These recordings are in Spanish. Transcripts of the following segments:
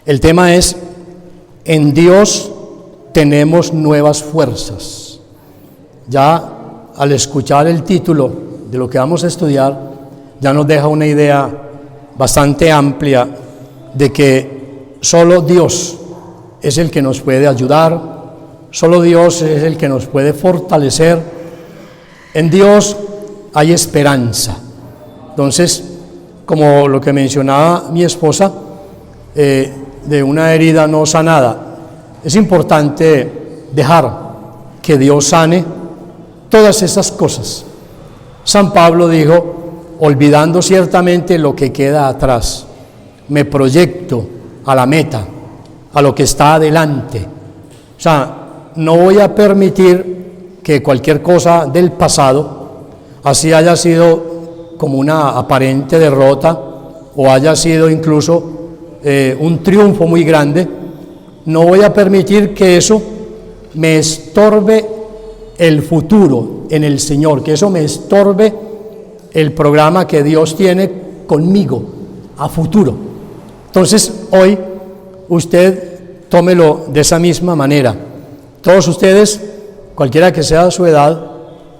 El tema es: en Dios tenemos nuevas fuerzas. Ya al escuchar el título de lo que vamos a estudiar, ya nos deja una idea bastante amplia de que solo Dios es el que nos puede ayudar, solo Dios es el que nos puede fortalecer. En Dios hay esperanza. Entonces, como lo que mencionaba mi esposa, de una herida no sanada, es importante dejar que Dios sane todas esas cosas. San Pablo dijo: olvidando ciertamente lo que queda atrás, me proyecto a la meta, a lo que está adelante. O sea, no voy a permitir que cualquier cosa del pasado, así haya sido como una aparente derrota o haya sido incluso un triunfo muy grande, no voy a permitir que eso me estorbe el futuro en el Señor, que eso me estorbe el programa que Dios tiene conmigo a futuro. Entonces, hoy usted tómelo de esa misma manera. Todos ustedes, cualquiera que sea su edad,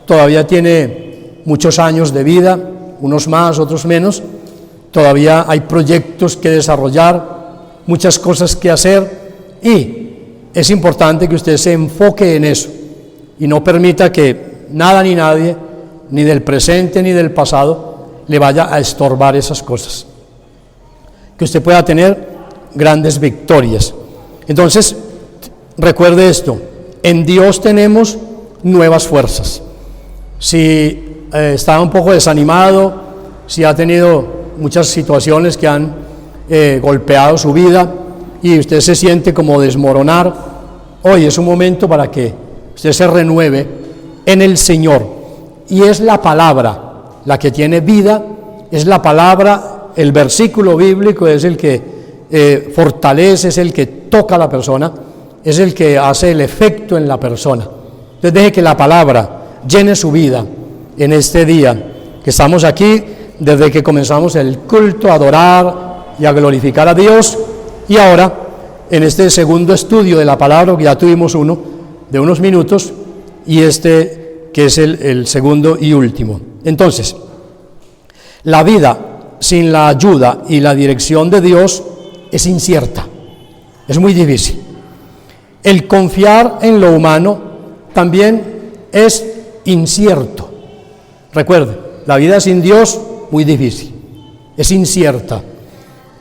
todavía tiene muchos años de vida, unos más, otros menos. Todavía hay proyectos que desarrollar, muchas cosas que hacer, y es importante que usted se enfoque en eso y no permita que nada ni nadie, ni del presente ni del pasado, le vaya a estorbar esas cosas. Que usted pueda tener grandes victorias. Entonces, recuerde esto: en Dios tenemos nuevas fuerzas. Si está un poco desanimado, si ha tenido muchas situaciones que han golpeado su vida y usted se siente como desmoronar, hoy es un momento para que usted se renueve en el Señor. Y es la palabra la que tiene vida, es la palabra, el versículo bíblico es el que fortalece, es el que toca a la persona, es el que hace el efecto en la persona. Entonces deje que la palabra llene su vida en este día que estamos aquí, desde que comenzamos el culto a adorar y a glorificar a Dios, y ahora en este segundo estudio de la palabra, que ya tuvimos uno de unos minutos, y este que es el segundo y último. Entonces, la vida sin la ayuda y la dirección de Dios es incierta, es muy difícil. El confiar en lo humano también es incierto. Recuerde, la vida sin Dios, muy difícil, es incierta.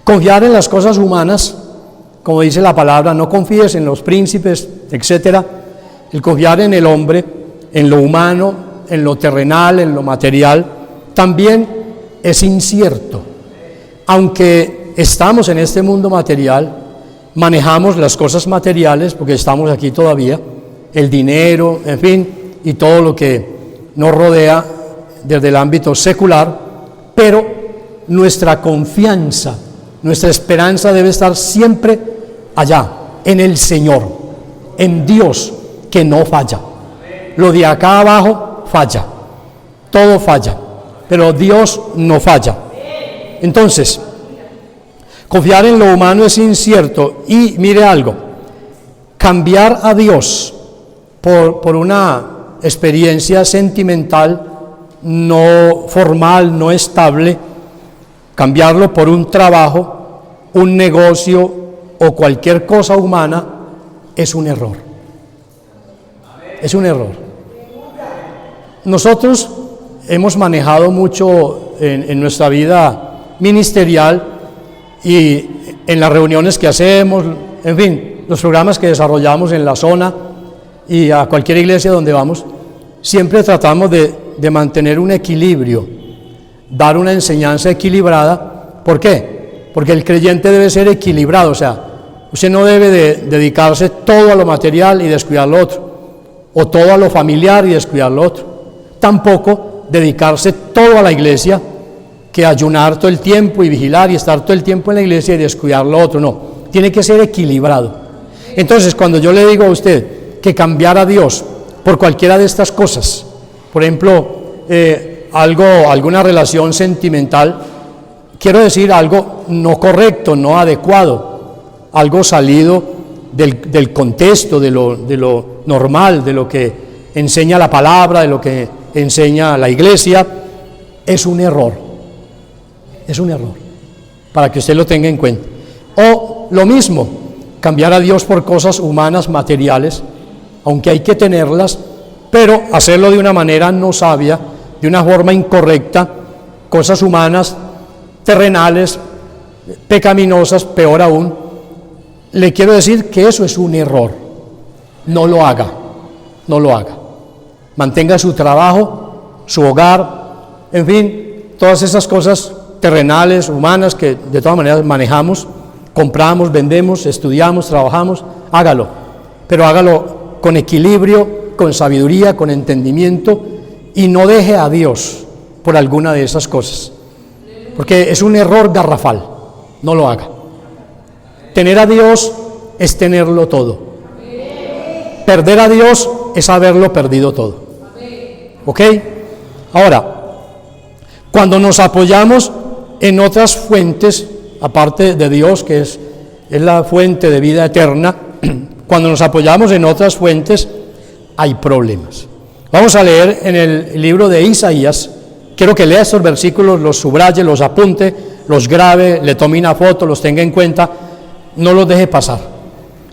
Confiar en las cosas humanas, como dice la palabra, no confíes en los príncipes, etcétera. El confiar en el hombre, en lo humano, en lo terrenal, en lo material, también es incierto. Aunque estamos en este mundo material, manejamos las cosas materiales porque estamos aquí todavía, el dinero, en fin, y todo lo que nos rodea desde el ámbito secular, pero nuestra confianza, nuestra esperanza debe estar siempre allá, en el Señor, en Dios, que no falla. Lo de acá abajo falla, todo falla, pero Dios no falla. Entonces, confiar en lo humano es incierto. Y mire algo: cambiar a Dios por una experiencia sentimental no formal, no estable, cambiarlo por un trabajo, un negocio o cualquier cosa humana, es un error. Es un error. Nosotros hemos manejado mucho en nuestra vida ministerial y en las reuniones que hacemos, en fin, los programas que desarrollamos en la zona y a cualquier iglesia donde vamos, siempre tratamos de mantener un equilibrio, dar una enseñanza equilibrada. ¿Por qué? Porque el creyente debe ser equilibrado, o sea, usted no debe de dedicarse todo a lo material y descuidar lo otro, o todo a lo familiar y descuidar lo otro. Tampoco dedicarse todo a la iglesia, que ayunar todo el tiempo y vigilar y estar todo el tiempo en la iglesia y descuidar lo otro. No, tiene que ser equilibrado. Entonces, cuando yo le digo a usted que cambiar a Dios por cualquiera de estas cosas, por ejemplo, alguna relación sentimental, quiero decir algo no correcto, no adecuado. algo salido del contexto, de lo normal, de lo que enseña la palabra, de lo que enseña la iglesia, es un error. Es un error, para que usted lo tenga en cuenta. O lo mismo, cambiar a Dios por cosas humanas, materiales, aunque hay que tenerlas, pero hacerlo de una manera no sabia, de una forma incorrecta, cosas humanas, terrenales, pecaminosas, peor aún. Le quiero decir que eso es un error. No lo haga, no lo haga. Mantenga su trabajo, su hogar, en fin, todas esas cosas terrenales, humanas, que de todas maneras manejamos, compramos, vendemos, estudiamos, trabajamos, hágalo, pero hágalo con equilibrio, con sabiduría, con entendimiento, y no deje a Dios por alguna de esas cosas, porque es un error garrafal. No lo haga. Tener a Dios es tenerlo todo. Perder a Dios es haberlo perdido todo. ¿Ok? Ahora, cuando nos apoyamos en otras fuentes, aparte de Dios, que es la fuente de vida eterna, cuando nos apoyamos en otras fuentes, hay problemas. Vamos a leer en el libro de Isaías. Quiero que lea estos versículos, los subraye, los apunte, los grabe, le tome una foto, los tenga en cuenta, no los deje pasar.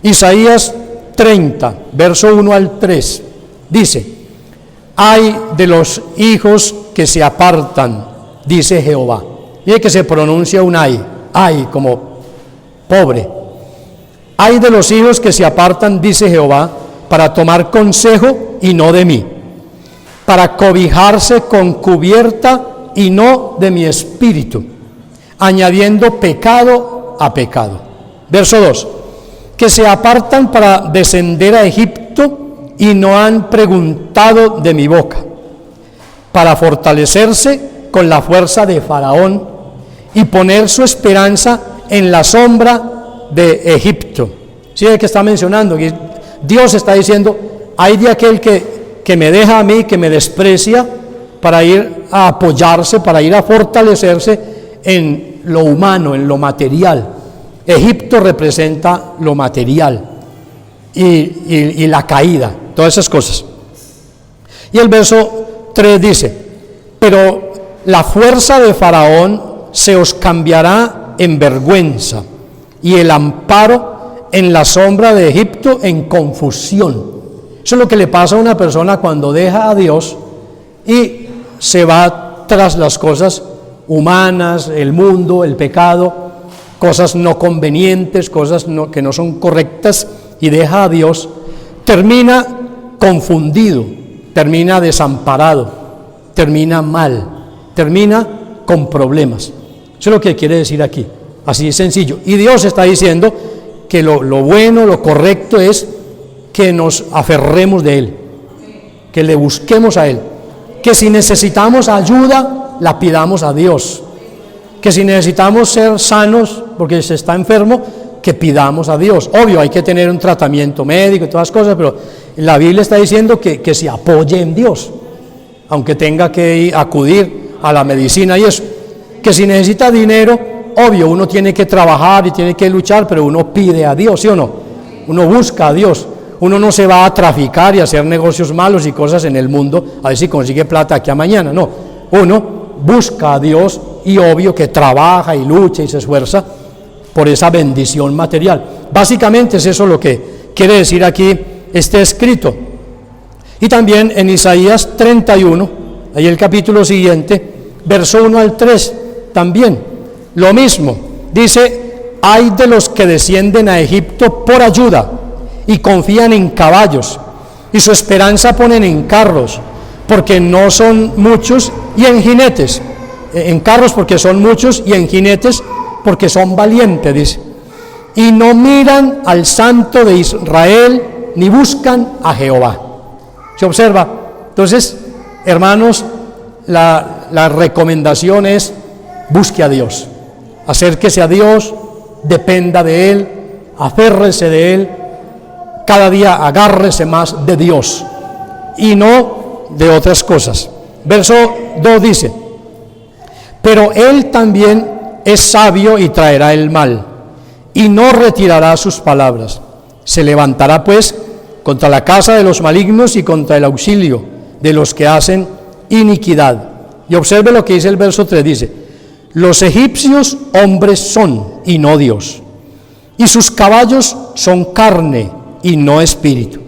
Isaías 30, verso 1 al 3, dice: ay de los hijos que se apartan, dice Jehová. Mire que se pronuncia un ay como pobre. Ay de los hijos que se apartan, dice Jehová, para tomar consejo y no de mí, para cobijarse con cubierta y no de mi espíritu, añadiendo pecado a pecado. Verso 2, que se apartan para descender a Egipto y no han preguntado de mi boca, para fortalecerse con la fuerza de Faraón y poner su esperanza en la sombra de Egipto. ¿Sí es que está mencionando? Dios está diciendo, hay de aquel que me deja a mí, que me desprecia, para ir a apoyarse, para ir a fortalecerse en lo humano, en lo material. Egipto representa lo material y la caída, todas esas cosas. Y el verso 3 dice: pero la fuerza de Faraón se os cambiará en vergüenza, y el amparo en la sombra de Egipto en confusión. Eso es lo que le pasa a una persona cuando deja a Dios y se va tras las cosas humanas, el mundo, el pecado, cosas no convenientes, cosas que no son correctas, y deja a Dios. Termina confundido, termina desamparado, termina mal, termina con problemas. Eso es lo que quiere decir aquí, así de sencillo. Y Dios está diciendo que lo bueno, lo correcto es que nos aferremos de Él, que le busquemos a Él, que si necesitamos ayuda, la pidamos a Dios, que si necesitamos ser sanos porque se está enfermo, que pidamos a Dios. Obvio, hay que tener un tratamiento médico y todas las cosas, pero la Biblia está diciendo que se apoye en Dios, aunque tenga que acudir a la medicina y eso. Que si necesita dinero, obvio, uno tiene que trabajar y tiene que luchar, pero uno pide a Dios, ¿sí o no? Uno busca a Dios. Uno no se va a traficar y a hacer negocios malos y cosas en el mundo a ver si consigue plata aquí a mañana, no. Uno busca a Dios y obvio que trabaja y lucha y se esfuerza por esa bendición material. Básicamente es eso lo que quiere decir aquí este escrito. Y también en Isaías 31, ahí el capítulo siguiente, verso 1 al 3, también lo mismo. Dice: ay de los que descienden a Egipto por ayuda y confían en caballos, y su esperanza ponen en carros, porque no son muchos, y en jinetes, en carros porque son muchos, y en jinetes porque son valientes, dice. Y no miran al Santo de Israel, ni buscan a Jehová. ¿Se observa? Entonces, hermanos, la recomendación es: busque a Dios, acérquese a Dios, dependa de Él, aférrese de Él, cada día agárrese más de Dios y no de otras cosas. Verso 2 dice: pero Él también es sabio y traerá el mal, y no retirará sus palabras. Se levantará pues contra la casa de los malignos y contra el auxilio de los que hacen iniquidad. Y observe lo que dice el verso 3, dice: los egipcios hombres son y no Dios, y sus caballos son carne y no espíritu.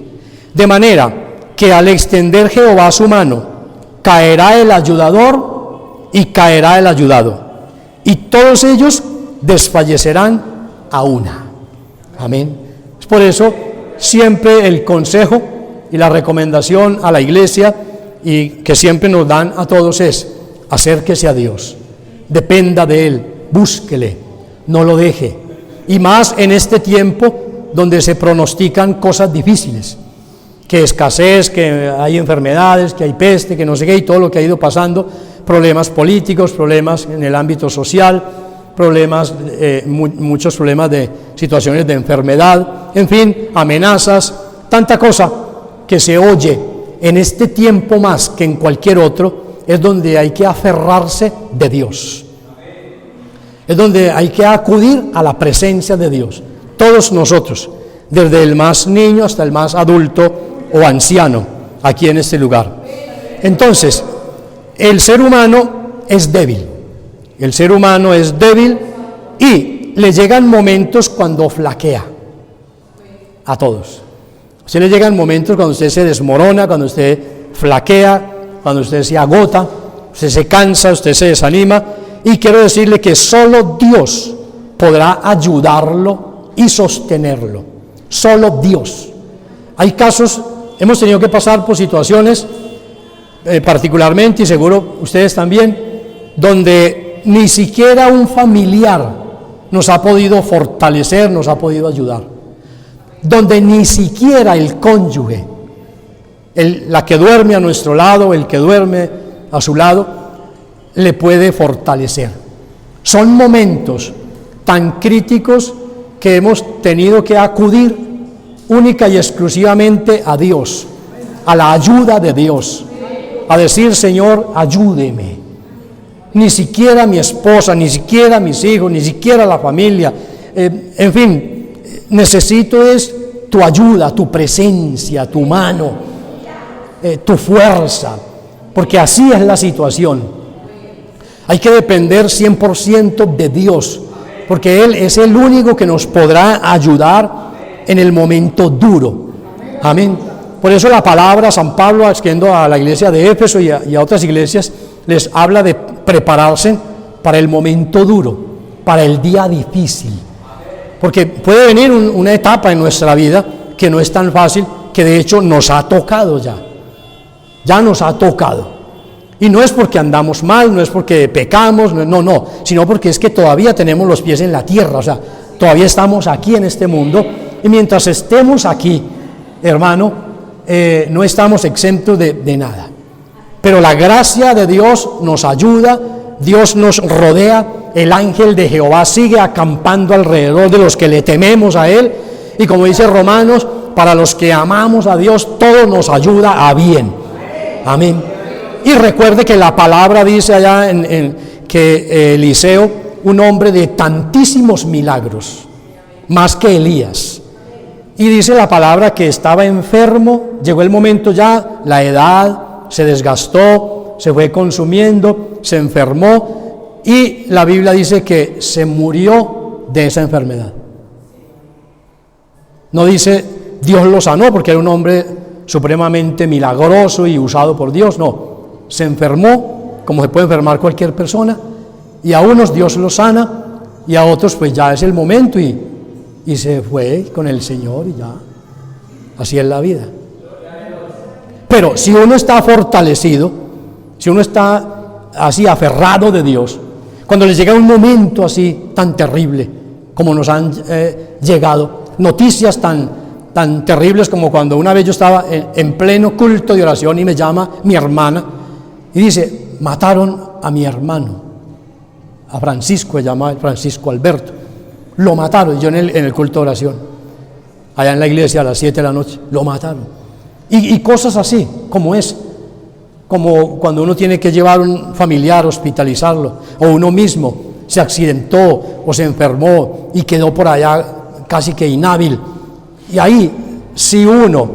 De manera que al extender Jehová su mano, caerá el ayudador y caerá el ayudado, y todos ellos desfallecerán a una. Amén. Es por eso siempre el consejo y la recomendación a la iglesia y que siempre nos dan a todos es: acérquese a Dios, dependa de Él, búsquele, no lo deje. Y más en este tiempo donde se pronostican cosas difíciles, que escasez, que hay enfermedades, que hay peste, que no sé qué, y todo lo que ha ido pasando, problemas políticos, problemas en el ámbito social, problemas, muchos problemas de situaciones de enfermedad, en fin, amenazas, tanta cosa que se oye en este tiempo más que en cualquier otro, es donde hay que aferrarse de Dios. Es donde hay que acudir a la presencia de Dios. Todos nosotros, desde el más niño hasta el más adulto o anciano, aquí en este lugar. Entonces, el ser humano es débil. El ser humano es débil y le llegan momentos cuando flaquea. A todos. A usted le llegan momentos cuando usted se desmorona, cuando usted flaquea, cuando usted se agota, usted se cansa, usted se desanima. Y quiero decirle que solo Dios podrá ayudarlo y sostenerlo. Solo Dios. Hay casos, hemos tenido que pasar por situaciones, particularmente, y seguro ustedes también, donde ni siquiera un familiar nos ha podido fortalecer, nos ha podido ayudar. Donde ni siquiera el cónyuge, la que duerme a nuestro lado, el que duerme a su lado, le puede fortalecer. Son momentos tan críticos que hemos tenido que acudir única y exclusivamente a Dios, a la ayuda de Dios, a decir: Señor, ayúdeme. Ni siquiera mi esposa, ni siquiera mis hijos, ni siquiera la familia, en fin, necesito es tu ayuda, tu presencia, tu mano, tu fuerza, porque así es la situación. Hay que depender 100% de Dios, porque Él es el único que nos podrá ayudar en el momento duro. Amén. Por eso la palabra, San Pablo, escribiendo a la iglesia de Éfeso y a otras iglesias, les habla de prepararse para el momento duro, para el día difícil. Porque puede venir una etapa en nuestra vida que no es tan fácil, que de hecho nos ha tocado ya nos ha tocado. Y no es porque andamos mal, no es porque pecamos, no, sino porque es que todavía tenemos los pies en la tierra, o sea, todavía estamos aquí en este mundo, y mientras estemos aquí, hermano, no estamos exentos de nada. Pero la gracia de Dios nos ayuda, Dios nos rodea, el ángel de Jehová sigue acampando alrededor de los que le tememos a Él, y como dice Romanos, para los que amamos a Dios, todo nos ayuda a bien. Amén. Y recuerde que la palabra dice allá que Eliseo, un hombre de tantísimos milagros, más que Elías, y dice la palabra que estaba enfermo, llegó el momento ya, la edad se desgastó, se fue consumiendo, se enfermó, y la Biblia dice que se murió de esa enfermedad. No dice Dios lo sanó porque era un hombre supremamente milagroso y usado por Dios, no. Se enfermó, como se puede enfermar cualquier persona, y a unos Dios los sana, y a otros pues ya es el momento, y se fue con el Señor, y ya, así es la vida. Pero si uno está fortalecido, si uno está así aferrado de Dios, cuando les llega un momento así tan terrible, como nos han llegado, noticias tan terribles como cuando una vez yo estaba en pleno culto de oración y me llama mi hermana, y dice: mataron a mi hermano, a Francisco, se llama Francisco Alberto, lo mataron. Y yo en el culto de oración, allá en la iglesia a las 7 de la noche, lo mataron. Y cosas así, como cuando uno tiene que llevar a un familiar, hospitalizarlo, o uno mismo, se accidentó o se enfermó y quedó por allá casi que inhábil. Y ahí, si uno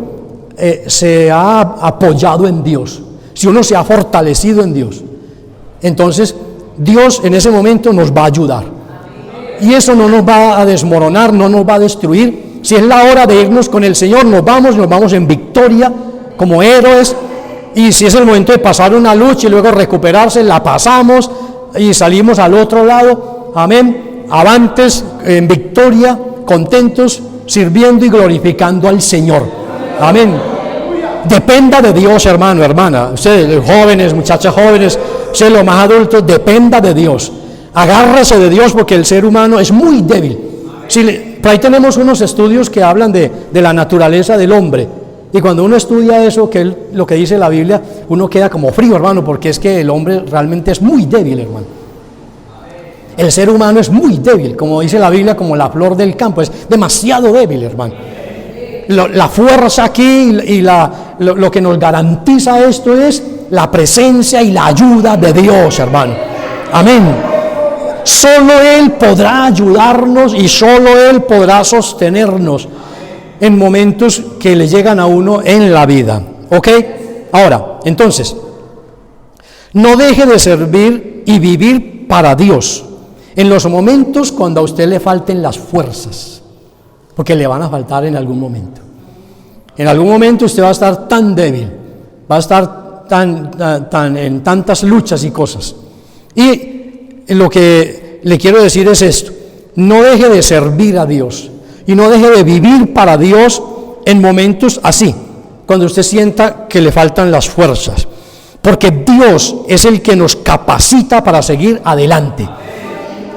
se ha apoyado en Dios, si uno se ha fortalecido en Dios, entonces Dios en ese momento nos va a ayudar. Y eso no nos va a desmoronar, no nos va a destruir. Si es la hora de irnos con el Señor, nos vamos en victoria, como héroes. Y si es el momento de pasar una lucha y luego recuperarse, la pasamos y salimos al otro lado, amén, avantes, en victoria, contentos, sirviendo y glorificando al Señor, amén. Dependa de Dios, hermano, hermana, ustedes jóvenes, muchachas jóvenes, ustedes los más adultos, dependa de Dios, agárrese de Dios, porque el ser humano es muy débil. Por ahí tenemos unos estudios que hablan de la naturaleza del hombre. Y cuando uno estudia eso, que es lo que dice la Biblia, uno queda como frío, hermano, porque es que el hombre realmente es muy débil, hermano. El ser humano es muy débil, como dice la Biblia, como la flor del campo, es demasiado débil, hermano. La fuerza aquí y lo que nos garantiza esto es la presencia y la ayuda de Dios, hermano. Amén. Solo Él podrá ayudarnos y solo Él podrá sostenernos en momentos que le llegan a uno en la vida. ¿Ok? Ahora, entonces, no deje de servir y vivir para Dios en los momentos cuando a usted le falten las fuerzas, porque le van a faltar en algún momento. En algún momento usted va a estar tan débil, va a estar tan en tantas luchas y cosas. Y lo que le quiero decir es esto: no deje de servir a Dios y no deje de vivir para Dios en momentos así, cuando usted sienta que le faltan las fuerzas, porque Dios es el que nos capacita para seguir adelante.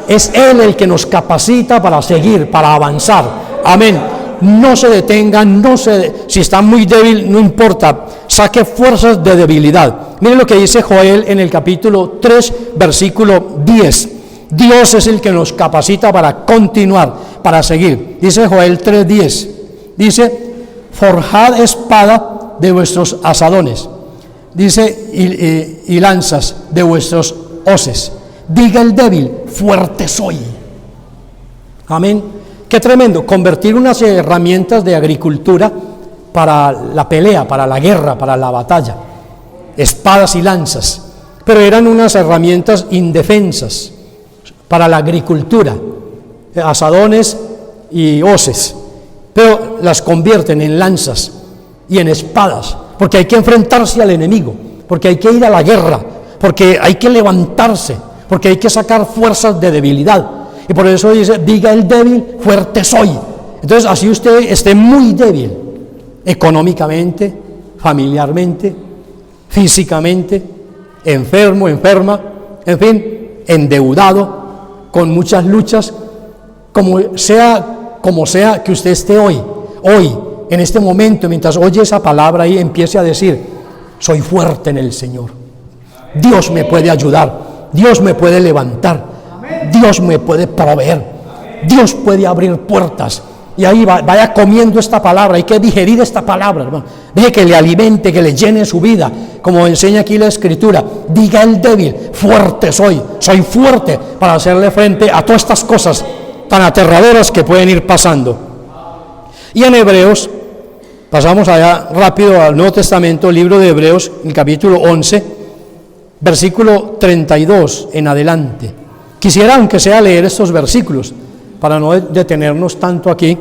Es Él el que nos capacita para seguir, para avanzar. Amén. No se detenga, si está muy débil, no importa, saque fuerzas de debilidad. Miren lo que dice Joel en el capítulo 3, versículo 10. Dios es el que nos capacita para continuar, para seguir. Dice Joel 3:10. Dice: forjad espada de vuestros asadones. Dice: y lanzas de vuestros hoces. Diga el débil: fuerte soy. Amén. Qué tremendo, convertir unas herramientas de agricultura para la pelea, para la guerra, para la batalla. Espadas y lanzas. Pero eran unas herramientas indefensas para la agricultura, asadones y hoces, pero las convierten en lanzas y en espadas, porque hay que enfrentarse al enemigo, porque hay que ir a la guerra, porque hay que levantarse, porque hay que sacar fuerzas de debilidad. Y por eso dice: diga el débil, fuerte soy. Entonces, así usted esté muy débil, económicamente, familiarmente, físicamente, enfermo, enferma, en fin, endeudado, con muchas luchas, como sea que usted esté hoy, en este momento, mientras oye esa palabra y empiece a decir: soy fuerte en el Señor, Dios me puede ayudar, Dios me puede levantar, Dios me puede proveer, Dios puede abrir puertas. Y ahí vaya comiendo esta palabra. Hay que digerir esta palabra, hermano. Deje que le alimente, que le llene su vida, como enseña aquí la Escritura. Diga el débil: fuerte soy fuerte para hacerle frente a todas estas cosas tan aterradoras que pueden ir pasando. Y en Hebreos, pasamos allá rápido al Nuevo Testamento, libro de Hebreos, el capítulo 11, versículo 32 en adelante. Quisiera, aunque sea, leer estos versículos, para no detenernos tanto aquí,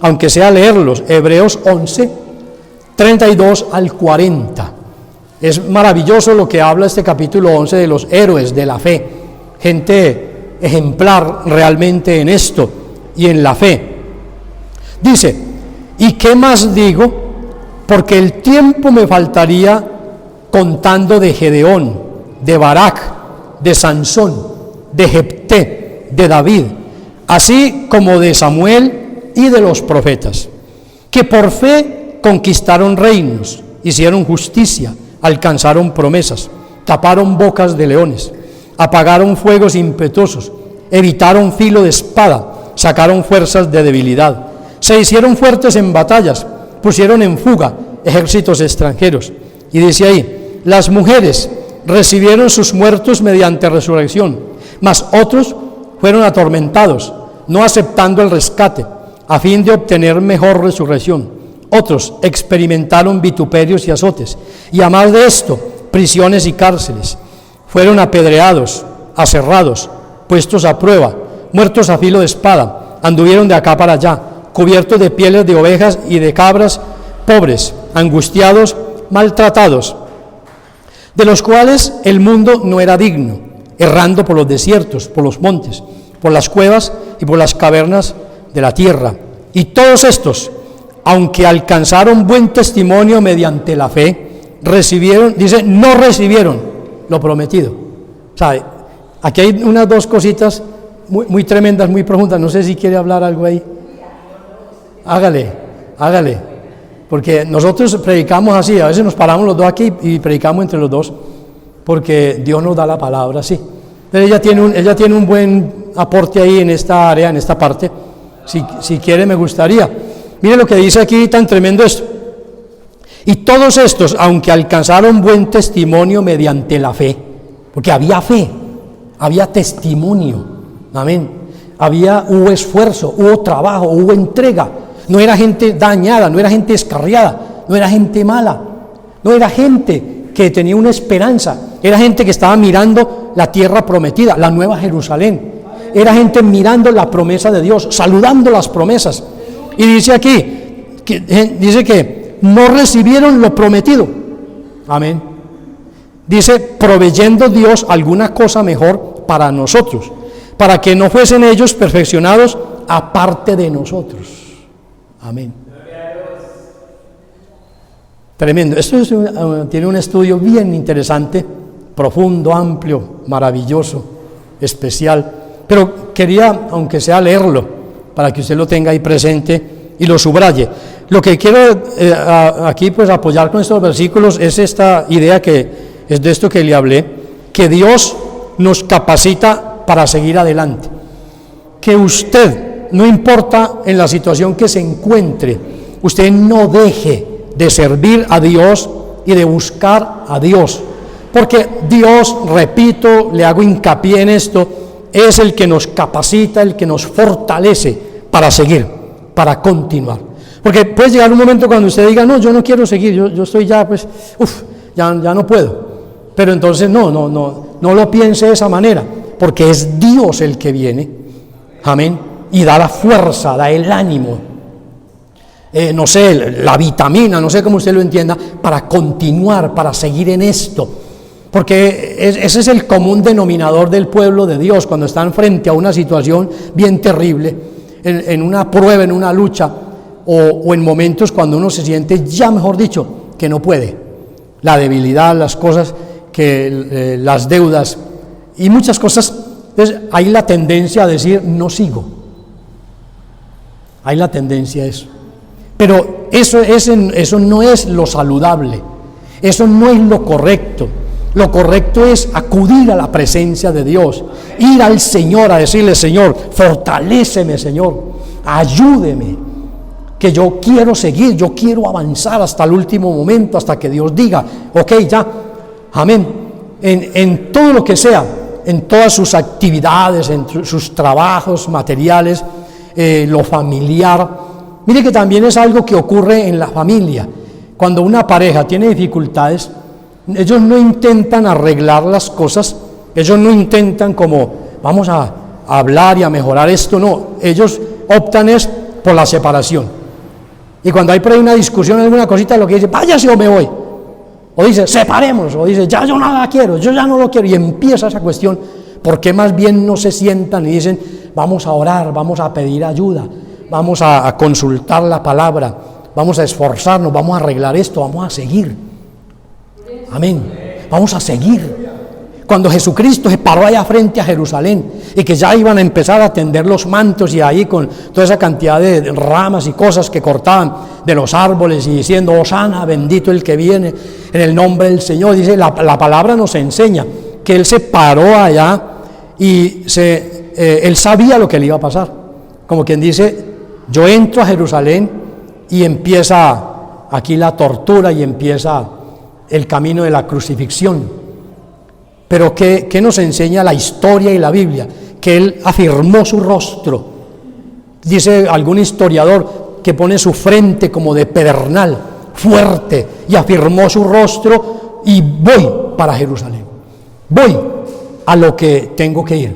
aunque sea leerlos. Hebreos 11, 32 al 40. Es maravilloso lo que habla este capítulo 11 de los héroes de la fe, gente ejemplar realmente en esto y en la fe. Dice: ¿y qué más digo? Porque el tiempo me faltaría contando de Gedeón, de Barak, de Sansón, de Jefté, de David, así como de Samuel y de los profetas, que por fe conquistaron reinos, hicieron justicia, alcanzaron promesas, taparon bocas de leones, apagaron fuegos impetuosos, evitaron filo de espada, sacaron fuerzas de debilidad, se hicieron fuertes en batallas, pusieron en fuga ejércitos extranjeros. Y dice ahí: las mujeres recibieron sus muertos mediante resurrección, mas otros fueron atormentados, no aceptando el rescate, a fin de obtener mejor resurrección. Otros experimentaron vituperios y azotes, y a más de esto, prisiones y cárceles. Fueron apedreados, aserrados, puestos a prueba, muertos a filo de espada, anduvieron de acá para allá, cubiertos de pieles de ovejas y de cabras, pobres, angustiados, maltratados, de los cuales el mundo no era digno, errando por los desiertos, por los montes, por las cuevas y por las cavernas de la tierra. Y todos estos, aunque alcanzaron buen testimonio mediante la fe, recibieron, dice, no recibieron lo prometido. O sea, aquí hay unas dos cositas muy tremendas, muy profundas. No sé si quiere hablar algo ahí. Hágale. Porque nosotros predicamos así, a veces nos paramos los dos aquí y predicamos entre los dos, porque Dios nos da la palabra así. Pero ella tiene un buen aporte ahí en esta área, en esta parte. Si quiere, me gustaría. Mire lo que dice aquí, tan tremendo esto. Y todos estos, aunque alcanzaron buen testimonio mediante la fe, porque había fe, había testimonio, amén. Hubo esfuerzo, hubo trabajo, hubo entrega. No era gente dañada, no era gente escarriada, no era gente mala, no era gente que tenía una esperanza, era gente que estaba mirando la tierra prometida, la nueva Jerusalén. Era gente mirando la promesa de Dios, saludando las promesas. Y dice aquí, dice que no recibieron lo prometido. Amén. Dice, proveyendo Dios alguna cosa mejor para nosotros, para que no fuesen ellos perfeccionados aparte de nosotros. Amén. Tremendo. Esto tiene un estudio bien interesante, profundo, amplio, maravilloso, especial. Pero quería, aunque sea leerlo, para que usted lo tenga ahí presente y lo subraye. Lo que quiero aquí pues apoyar con estos versículos es esta idea que es de esto que le hablé, que Dios nos capacita para seguir adelante. Que usted, no importa en la situación que se encuentre, usted no deje de servir a Dios y de buscar a Dios. Porque Dios, repito, le hago hincapié en esto, es el que nos capacita, el que nos fortalece para seguir, para continuar. Porque puede llegar un momento cuando usted diga, no, yo no quiero seguir, yo estoy ya, pues, ya no puedo. Pero entonces no lo piense de esa manera, porque es Dios el que viene, amén, y da la fuerza, da el ánimo, no sé, la vitamina, no sé cómo usted lo entienda, para continuar, para seguir en esto. Porque ese es el común denominador del pueblo de Dios cuando están frente a una situación bien terrible, en una prueba, en una lucha, o en momentos cuando uno se siente ya, mejor dicho, que no puede. La debilidad, las cosas, las deudas y muchas cosas. Entonces hay la tendencia a decir, no sigo. Hay la tendencia a eso. Pero eso no es lo saludable, eso no es lo correcto. Lo correcto es acudir a la presencia de Dios, ir al Señor a decirle, Señor, fortaléceme, Señor, ayúdeme, que yo quiero seguir, yo quiero avanzar hasta el último momento, hasta que Dios diga, ok, ya, amén, en todo lo que sea, en todas sus actividades, en sus trabajos materiales, lo familiar. Mire que también es algo que ocurre en la familia. Cuando una pareja tiene dificultades, ellos no intentan arreglar las cosas, ellos no intentan como vamos a hablar y a mejorar esto, no, ellos optan es por la separación. Y cuando hay por ahí una discusión, alguna cosita, lo que dice, váyase o me voy, o dice, separemos, o dice, ya yo nada quiero, yo ya no lo quiero, y empieza esa cuestión. ¿Por qué más bien no se sientan y dicen, vamos a orar, vamos a pedir ayuda, vamos a consultar la palabra, vamos a esforzarnos, vamos a arreglar esto, vamos a seguir? Amén, vamos a seguir. Cuando Jesucristo se paró allá frente a Jerusalén y que ya iban a empezar a tender los mantos y ahí con toda esa cantidad de ramas y cosas que cortaban de los árboles y diciendo, Hosana, bendito el que viene en el nombre del Señor, dice la palabra nos enseña que Él se paró allá y Él sabía lo que le iba a pasar, como quien dice, yo entro a Jerusalén y empieza aquí la tortura y empieza el camino de la crucifixión. Pero ¿qué nos enseña la historia y la Biblia? que él afirmó su rostro. Dice algún historiador que pone su frente como de pedernal, fuerte, y afirmó su rostro, y voy para Jerusalén. Voy a lo que tengo que ir.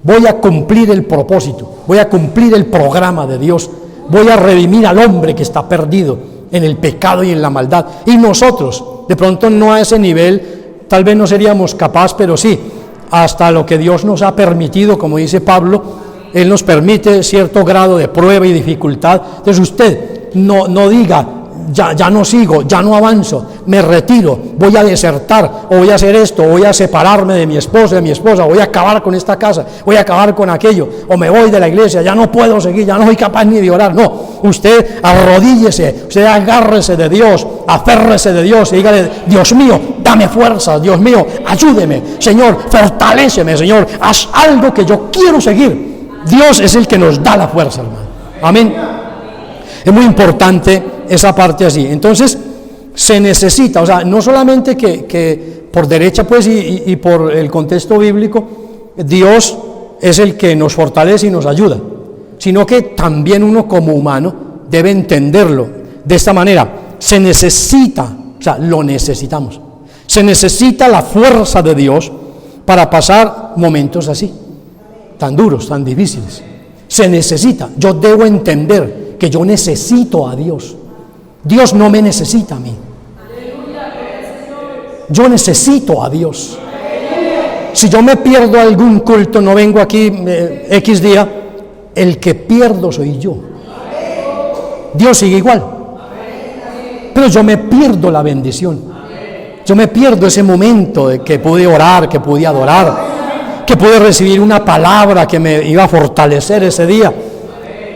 Voy a cumplir el propósito, voy a cumplir el programa de Dios, voy a redimir al hombre que está perdido en el pecado y en la maldad. Y nosotros, de pronto no a ese nivel, tal vez no seríamos capaces, pero sí, hasta lo que Dios nos ha permitido, como dice Pablo, Él nos permite cierto grado de prueba y dificultad. Entonces usted no diga, ya no sigo, ya no avanzo, me retiro, voy a desertar, o voy a hacer esto, o voy a separarme de mi esposo, de mi esposa, voy a acabar con esta casa, voy a acabar con aquello, o me voy de la iglesia, ya no puedo seguir, ya no soy capaz ni de orar. No, usted arrodíllese, usted agárrese de Dios, aférrese de Dios y dígale: Dios mío, dame fuerzas, Dios mío, ayúdeme, Señor, fortaléceme, Señor, haz algo que yo quiero seguir. Dios es el que nos da la fuerza, hermano. Amén. Es muy importante esa parte así. Entonces, se necesita, o sea, no solamente que por derecha, pues, y por el contexto bíblico, Dios es el que nos fortalece y nos ayuda, sino que también uno como humano debe entenderlo de esta manera. Se necesita, o sea, lo necesitamos. Se necesita la fuerza de Dios para pasar momentos así, tan duros, tan difíciles. Se necesita. Yo debo entender que yo necesito a Dios. Dios no me necesita a mí. Yo necesito a Dios. Si yo me pierdo algún culto, no vengo aquí X día, el que pierdo soy yo. Dios sigue igual. Pero yo me pierdo la bendición. Yo me pierdo ese momento de que pude orar, que pude adorar, que pude recibir una palabra que me iba a fortalecer ese día,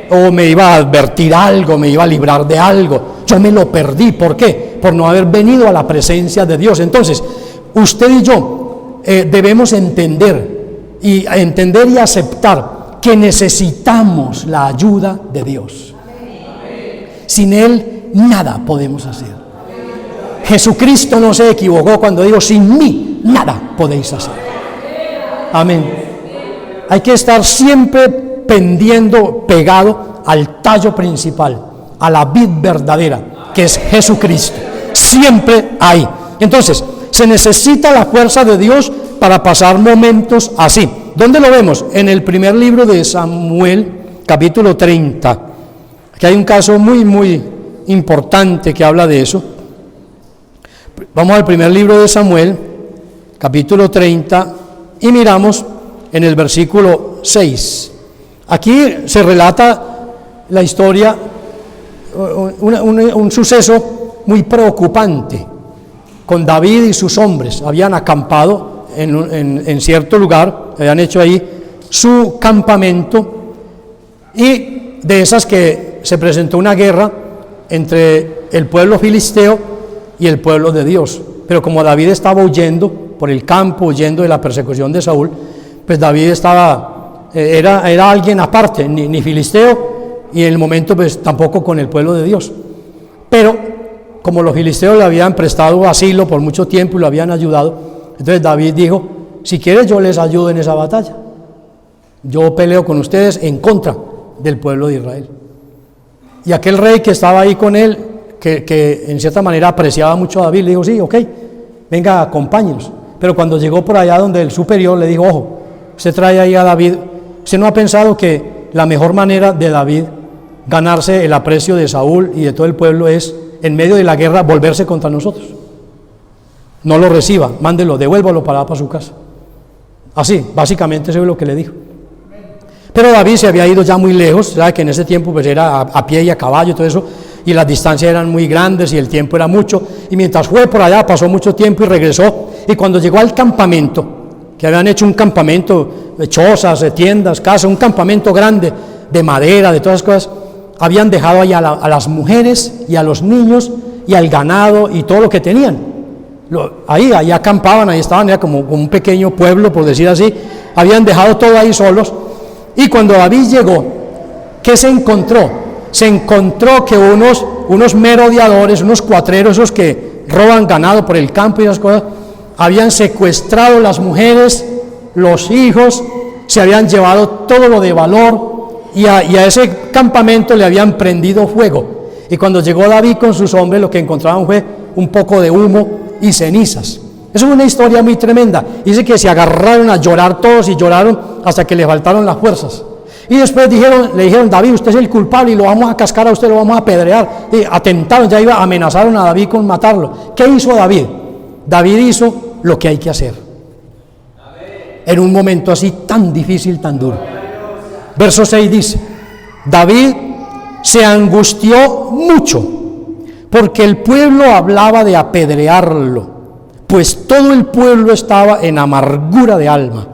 o me iba a advertir algo, me iba a librar de algo. Yo me lo perdí. ¿Por qué? Por no haber venido a la presencia de Dios. Entonces, usted y yo debemos entender y aceptar que necesitamos la ayuda de Dios. Sin Él nada podemos hacer. Jesucristo no se equivocó cuando dijo: sin mí nada podéis hacer. Amén. Hay que estar siempre pendiendo, pegado al tallo principal, a la vid verdadera, que es Jesucristo. Siempre ahí. Entonces, se necesita la fuerza de Dios para pasar momentos así. ¿Dónde lo vemos? En el primer libro de Samuel, capítulo 30. Aquí hay un caso muy, muy importante que habla de eso. Vamos al primer libro de Samuel, capítulo 30, y miramos en el versículo 6. Aquí se relata la historia, un suceso muy preocupante con David y sus hombres. Habían acampado en cierto lugar, habían hecho ahí su campamento, y de esas que se presentó una guerra entre el pueblo filisteo y el pueblo de Dios. Pero como David estaba huyendo por el campo, huyendo de la persecución de Saúl, pues David era alguien aparte, ni filisteo, y en el momento pues tampoco con el pueblo de Dios. Pero como los filisteos le habían prestado asilo por mucho tiempo y lo habían ayudado, entonces David dijo: si quieres yo les ayudo en esa batalla, yo peleo con ustedes en contra del pueblo de Israel. Y aquel rey que estaba ahí con él, que en cierta manera apreciaba mucho a David, le dijo: sí, ok, venga, acompáñenos. Pero cuando llegó por allá donde el superior le dijo: ojo, usted trae ahí a David, ¿usted no ha pensado que la mejor manera de David ganarse el aprecio de Saúl y de todo el pueblo es, en medio de la guerra, volverse contra nosotros? No lo reciba, mándelo, devuélvalo para su casa. Así, básicamente eso es lo que le dijo. Pero David se había ido ya muy lejos, sabe que en ese tiempo pues era a pie y a caballo y todo eso, y las distancias eran muy grandes y el tiempo era mucho, y mientras fue por allá pasó mucho tiempo y regresó, y cuando llegó al campamento, que habían hecho un campamento de chozas, de tiendas, casas, un campamento grande de madera, de todas las cosas, habían dejado ahí a las mujeres y a los niños y al ganado y todo lo que tenían. Ahí acampaban, ahí estaban, era como un pequeño pueblo, por decir así, habían dejado todo ahí solos. Y cuando David llegó, ¿qué se encontró? Se encontró que unos merodeadores, unos cuatreros, esos que roban ganado por el campo y esas cosas, habían secuestrado las mujeres, los hijos se habían llevado todo lo de valor y a ese campamento le habían prendido fuego. Y cuando llegó David con sus hombres, lo que encontraron fue un poco de humo y cenizas. Eso es una historia muy tremenda. Dice que se agarraron a llorar todos y lloraron hasta que le faltaron las fuerzas. Y después le dijeron, David, usted es el culpable y lo vamos a cascar a usted, lo vamos a apedrear. Y atentaron, amenazaron a David con matarlo. ¿Qué hizo David? David hizo lo que hay que hacer. En un momento así tan difícil, tan duro. Verso 6 dice, David se angustió mucho porque el pueblo hablaba de apedrearlo, pues todo el pueblo estaba en amargura de alma,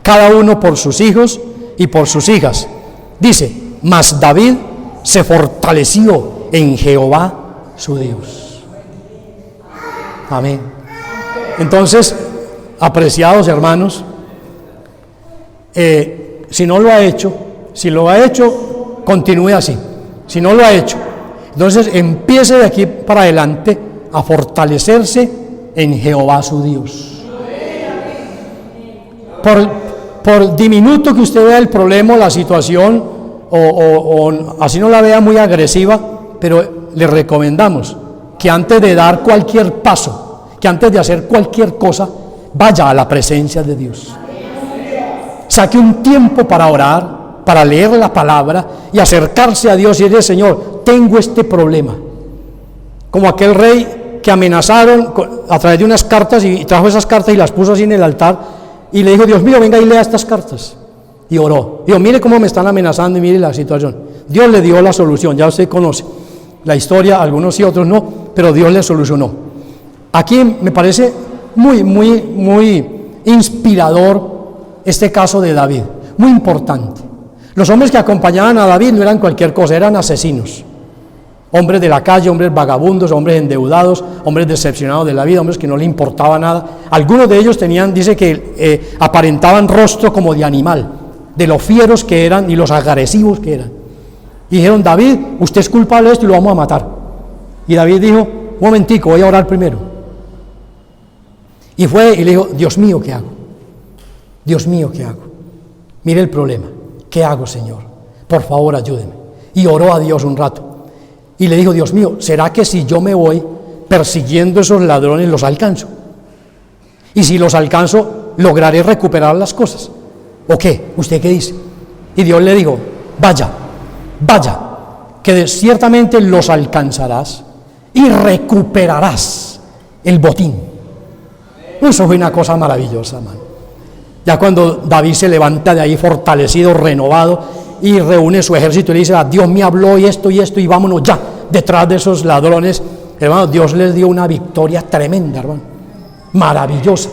cada uno por sus hijos y por sus hijas. Dice, mas David se fortaleció en Jehová su Dios. Amén. Entonces, apreciados hermanos, si no lo ha hecho, si lo ha hecho, continúe así. Si no lo ha hecho, entonces empiece de aquí para adelante a fortalecerse en Jehová su Dios. Por diminuto que usted vea el problema o la situación, o así no la vea muy agresiva, pero le recomendamos que antes de dar cualquier paso, que antes de hacer cualquier cosa, vaya a la presencia de Dios. Saque un tiempo para orar, para leer la palabra y acercarse a Dios y decirle, Señor, tengo este problema. Como aquel rey que amenazaron a través de unas cartas y trajo esas cartas y las puso así en el altar y le dijo, Dios mío, venga y lea estas cartas. Y oró. Dijo, mire cómo me están amenazando y mire la situación. Dios le dio la solución, ya usted conoce la historia, algunos sí, otros no, pero Dios le solucionó. Aquí me parece muy inspirador este caso de David, muy importante. Los hombres que acompañaban a David no eran cualquier cosa, eran asesinos, hombres de la calle, hombres vagabundos, hombres endeudados, hombres decepcionados de la vida, hombres que no le importaba nada. Algunos de ellos dice que aparentaban rostro como de animal, de lo fieros que eran y los agresivos que eran. Y dijeron, David, usted es culpable de esto y lo vamos a matar. Y David dijo, un momentico, voy a orar primero. Y fue y le dijo, Dios mío, ¿qué hago? Dios mío, ¿qué hago? Mire el problema. ¿Qué hago, Señor? Por favor, ayúdeme. Y oró a Dios un rato. Y le dijo, Dios mío, ¿será que si yo me voy persiguiendo a esos ladrones los alcanzo? Y si los alcanzo, ¿lograré recuperar las cosas? ¿O qué? ¿Usted qué dice? Y Dios le dijo, vaya, que ciertamente los alcanzarás y recuperarás el botín. Eso fue una cosa maravillosa, hermano. Ya cuando David se levanta de ahí fortalecido, renovado, y reúne su ejército y le dice, Dios me habló y esto, y vámonos ya detrás de esos ladrones. Hermano, Dios les dio una victoria tremenda, hermano, maravillosa.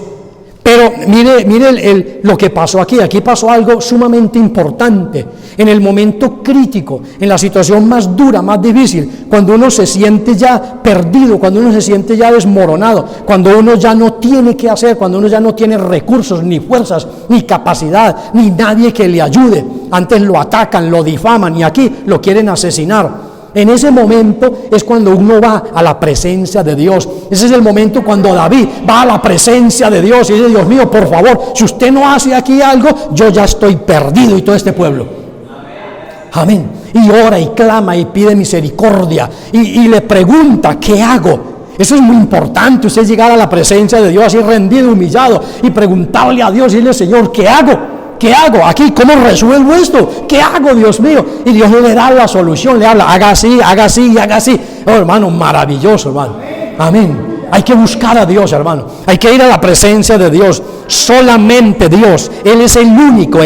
Pero mire lo que pasó aquí. Aquí pasó algo sumamente importante. En el momento crítico, en la situación más dura, más difícil, cuando uno se siente ya perdido, cuando uno se siente ya desmoronado, cuando uno ya no tiene qué hacer, cuando uno ya no tiene recursos, ni fuerzas, ni capacidad, ni nadie que le ayude. Antes lo atacan, lo difaman y aquí lo quieren asesinar. En ese momento es cuando uno va a la presencia de Dios. Ese es el momento cuando David va a la presencia de Dios y dice, Dios mío, por favor, si usted no hace aquí algo, yo ya estoy perdido y todo este pueblo. Amén. Y ora y clama y pide misericordia y le pregunta, ¿qué hago? Eso es muy importante, usted llegar a la presencia de Dios así rendido, humillado y preguntarle a Dios y decirle, Señor, ¿qué hago? ¿Qué hago aquí? ¿Cómo resuelvo esto? ¿Qué hago, Dios mío? Y Dios le da la solución, le habla, haga así, haga así, haga así. Oh, hermano, maravilloso, hermano. Amén. Hay que buscar a Dios, hermano. Hay que ir a la presencia de Dios. Solamente Dios. Él es el único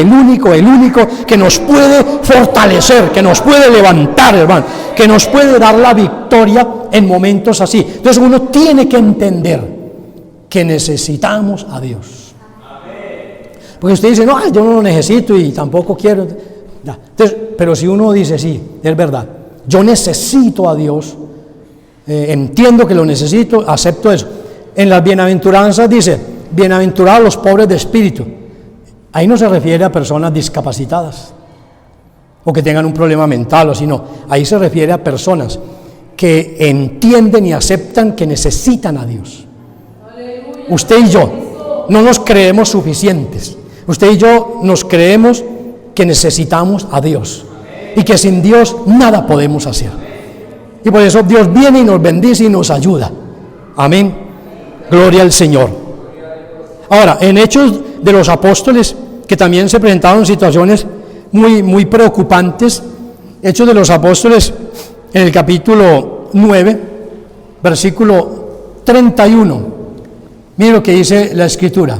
que nos puede fortalecer, que nos puede levantar, hermano, que nos puede dar la victoria en momentos así. Entonces uno tiene que entender que necesitamos a Dios. Porque usted dice, no, yo no lo necesito y tampoco quiero. Entonces, pero si uno dice, sí, es verdad, yo necesito a Dios, entiendo que lo necesito, acepto eso. En las bienaventuranzas dice, bienaventurados los pobres de espíritu. Ahí no se refiere a personas discapacitadas o que tengan un problema mental o así, no. Ahí se refiere a personas que entienden y aceptan que necesitan a Dios. Usted y yo no nos creemos suficientes Usted y yo nos creemos que necesitamos a Dios y que sin Dios nada podemos hacer. Y por eso Dios viene y nos bendice y nos ayuda. Amén. Gloria al Señor. Ahora, en Hechos de los Apóstoles, que también se presentaron situaciones muy preocupantes, Hechos de los Apóstoles, en el capítulo 9, versículo 31. Mire lo que dice la Escritura.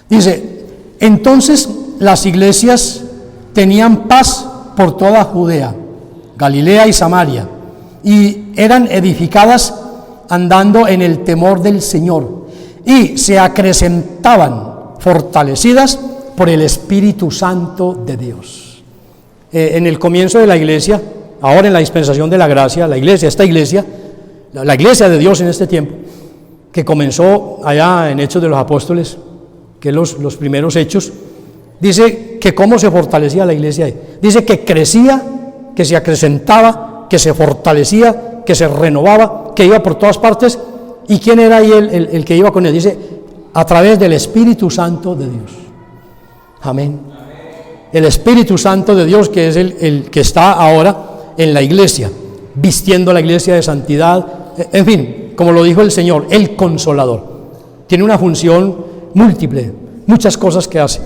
Dice: entonces las iglesias tenían paz por toda Judea, Galilea y Samaria, y eran edificadas andando en el temor del Señor, y se acrecentaban fortalecidas por el Espíritu Santo de Dios. En el comienzo de la iglesia, ahora en la dispensación de la gracia, la iglesia de Dios en este tiempo, que comenzó allá en Hechos de los Apóstoles, que los primeros hechos, dice que cómo se fortalecía la iglesia ahí. Dice que crecía, que se acrecentaba, que se fortalecía, que se renovaba, que iba por todas partes. ¿Y quién era ahí el que iba con él? Dice, a través del Espíritu Santo de Dios. Amén. El Espíritu Santo de Dios, que es el que está ahora en la iglesia, vistiendo la iglesia de santidad, en fin, como lo dijo el Señor, el Consolador. Tiene una función múltiple, muchas cosas que hace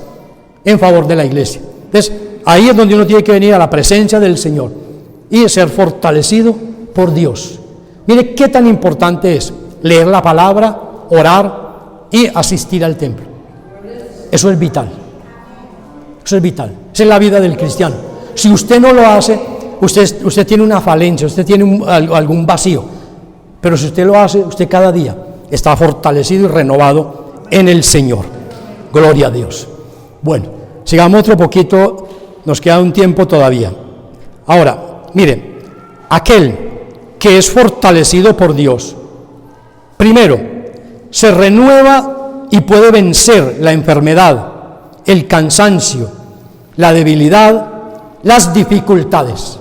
en favor de la iglesia. Entonces, ahí es donde uno tiene que venir a la presencia del Señor y ser fortalecido por Dios. Mire qué tan importante es leer la palabra, orar y asistir al templo. Eso es vital. Eso es vital. Esa es la vida del cristiano. Si usted no lo hace, usted tiene una falencia, usted tiene algún vacío. Pero si usted lo hace, usted cada día está fortalecido y renovado en el Señor. Gloria a Dios. Bueno, sigamos otro poquito, nos queda un tiempo todavía. Ahora, mire, aquel que es fortalecido por Dios, primero, se renueva y puede vencer la enfermedad, el cansancio, la debilidad, las dificultades.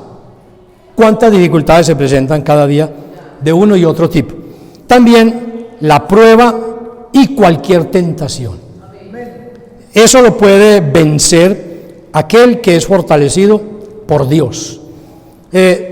¿Cuántas dificultades se presentan cada día de uno y otro tipo? También la prueba y cualquier tentación. Eso lo puede vencer aquel que es fortalecido por Dios.